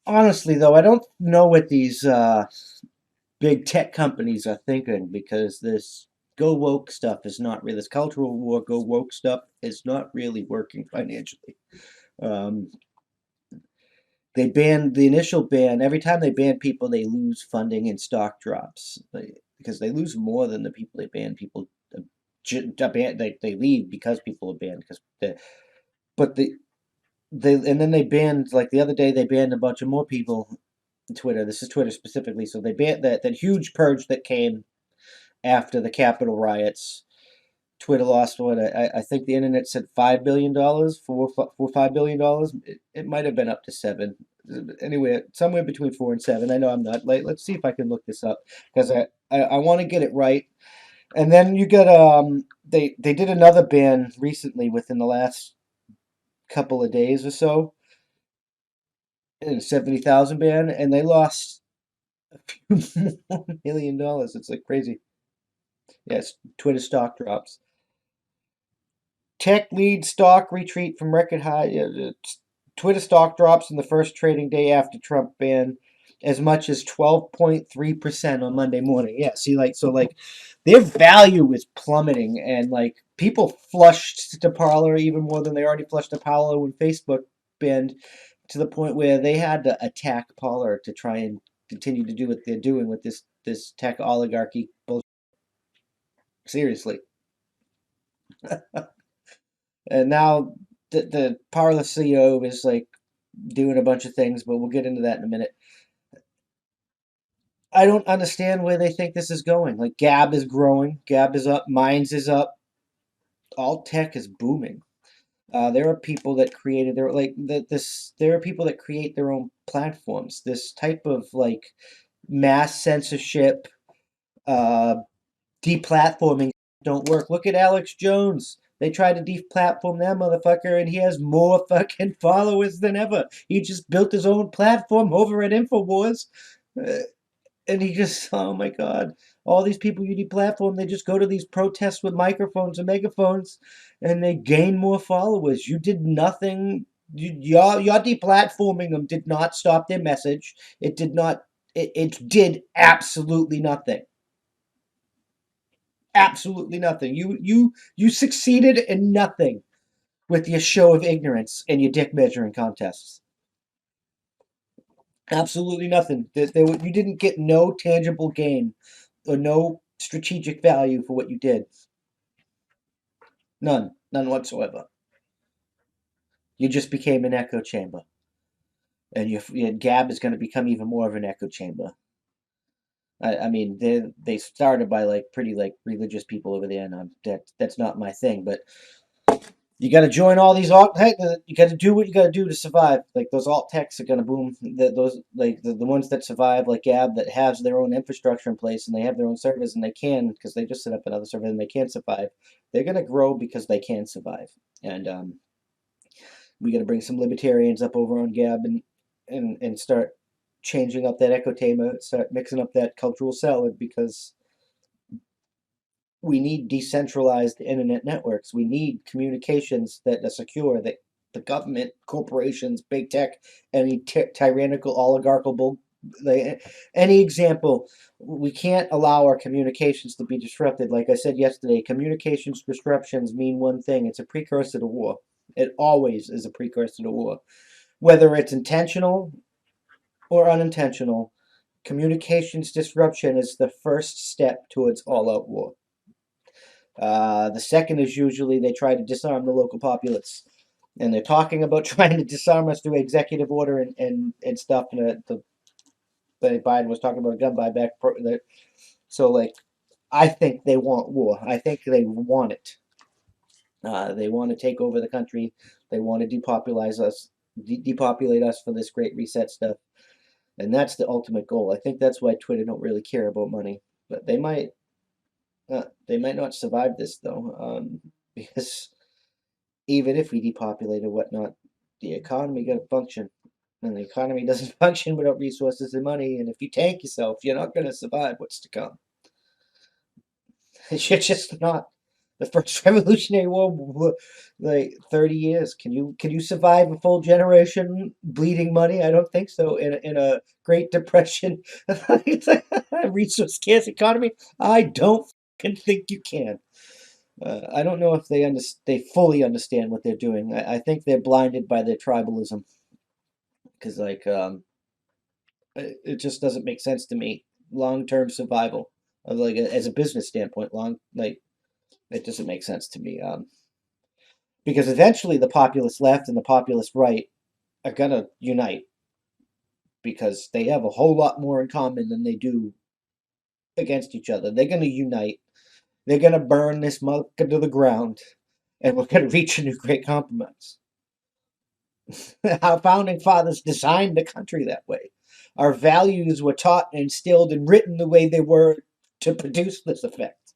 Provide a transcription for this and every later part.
Honestly, though, I don't know what these big tech companies are thinking because this go woke stuff is not really, this cultural war go woke stuff is not really working financially. Um, they banned the initial ban. Every time they ban people, they lose funding and stock drops because they lose more than the people they ban. People they leave because people are banned because but they and then they banned like the other day they banned a bunch of more people. Twitter. This is Twitter specifically. So they banned that huge purge that came after the Capitol riots. Twitter lost what I think the internet said $5 billion, $5 billion. It might have been up to seven. Anyway, somewhere between 4 and 7. I know I'm not late. Let's see if I can look this up because I want to get it right. And then you got they did another ban recently within the last couple of days or so, in 70,000 ban, and they lost a few more $1 million. It's like crazy. Yes, Twitter stock drops. Tech lead stock retreat from record high. Twitter stock drops in the first trading day after Trump ban as much as 12.3% on Monday morning. Yeah, see, like, so, like, their value is plummeting, and, like, people flushed to Parler even more than they already flushed to Parler when Facebook banned, to the point where they had to attack Parler to try and continue to do what they're doing with this tech oligarchy bullshit. Seriously. And now the Parler CEO is like doing a bunch of things, but we'll get into that in a minute. I don't understand where they think this is going. Like Gab is growing, Gab is up, Minds is up, all tech is booming. There are people that created their like this. There are people that create their own platforms. This type of like mass censorship, uh, deplatforming don't work. Look at Alex Jones. They tried to deplatform that motherfucker, and he has more fucking followers than ever. He just built his own platform over at Infowars, uh, and he just, oh my god, all these people you deplatform, they just go to these protests with microphones and megaphones, and they gain more followers. You did nothing. Your deplatforming them did not stop their message. It did not. It did absolutely nothing. Absolutely nothing. You succeeded in nothing with your show of ignorance and your dick measuring contests. Absolutely nothing. You didn't get no tangible gain or no strategic value for what you did. None. None whatsoever. You just became an echo chamber. And your Gab is going to become even more of an echo chamber. I mean, they started by like pretty like religious people over there, and that's not my thing. But you got to join all these alt. Hey, you got to do what you got to do to survive. Like those alt techs are gonna boom. Those like the ones that survive, like Gab, that has their own infrastructure in place and they have their own servers and they can because they just set up another server and they can survive. They're gonna grow because they can survive. And we got to bring some libertarians up over on Gab and start changing up that echo tamer, start mixing up that cultural salad because we need decentralized internet networks. We need communications that are secure, that the government, corporations, big tech, any tyrannical oligarchical any example, we can't allow our communications to be disrupted. Like I said yesterday, communications disruptions mean one thing: it's a precursor to war. It always is a precursor to war, whether it's intentional or unintentional. Communications disruption is the first step towards all-out war. The second is usually they try to disarm the local populace. And they're talking about trying to disarm us through executive order and stuff. And Biden was talking about a gun buyback. So, like, I think they want war. I think they want it. They want to take over the country. They want to depopulate us for this great reset stuff. And that's the ultimate goal. I think that's why Twitter don't really care about money. But they might not survive this though, because even if we depopulate or whatnot, the economy got to function, and the economy doesn't function without resources and money. And if you tank yourself, you're not going to survive what's to come. You're just not. The first Revolutionary War, like 30 years. Can you survive a full generation bleeding money? I don't think so. In a Great Depression, resource scarce economy, I don't fucking think you can. I don't know if they fully understand what they're doing. I think they're blinded by their tribalism because it just doesn't make sense to me. Long term survival, like as a business standpoint, it doesn't make sense to me. Because eventually the populist left and the populist right are gonna unite because they have a whole lot more in common than they do against each other. They're gonna unite. They're gonna burn this mug to the ground, and we're gonna reach a new great compromise. Our founding fathers designed the country that way. Our values were taught and instilled and written the way they were to produce this effect.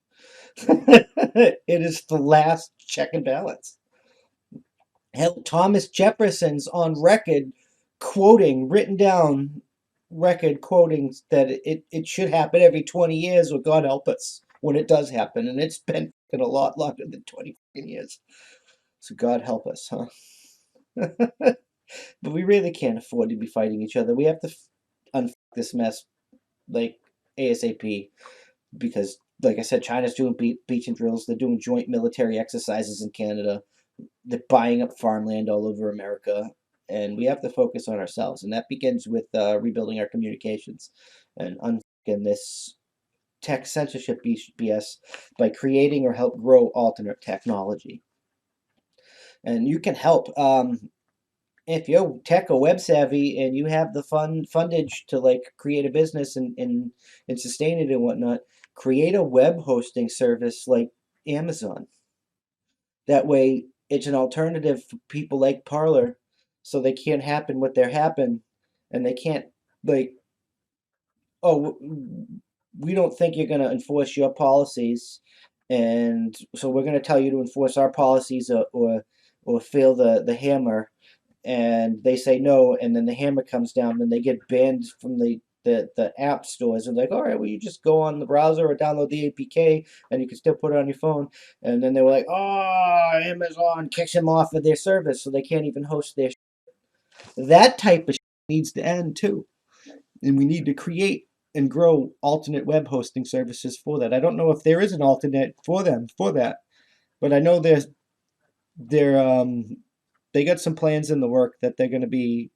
It is the last check and balance. Hell, Thomas Jefferson's on record written down record quoting that it should happen every 20 years, or God help us when it does happen. And it's been a lot longer than 20 years. So God help us, huh? But we really can't afford to be fighting each other. We have to unfuck this mess like ASAP because, like I said, China's doing beach and drills. They're doing joint military exercises in Canada. They're buying up farmland all over America, and we have to focus on ourselves. And that begins with rebuilding our communications and unfucking this tech censorship BS by creating or help grow alternate technology. And you can help. If you're tech or web savvy and you have the fundage to like create a business and sustain it and whatnot, create a web hosting service like Amazon. That way, it's an alternative for people like Parlor, so they can't happen what they're happen, and they can't like, oh, we don't think you're going to enforce your policies, and so we're going to tell you to enforce our policies, or feel the hammer, and they say no, and then the hammer comes down, and they get banned from the app stores, and like, all right, well, you just go on the browser or download the APK, and you can still put it on your phone. And then they were like, oh, Amazon kicks them off of their service, so they can't even host their. That type of needs to end too, and we need to create and grow alternate web hosting services for that. I don't know if there is an alternate for them for that, but I know they're they got some plans in the work that they're going to be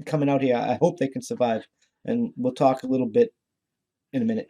coming out here. I hope they can survive, and we'll talk a little bit in a minute.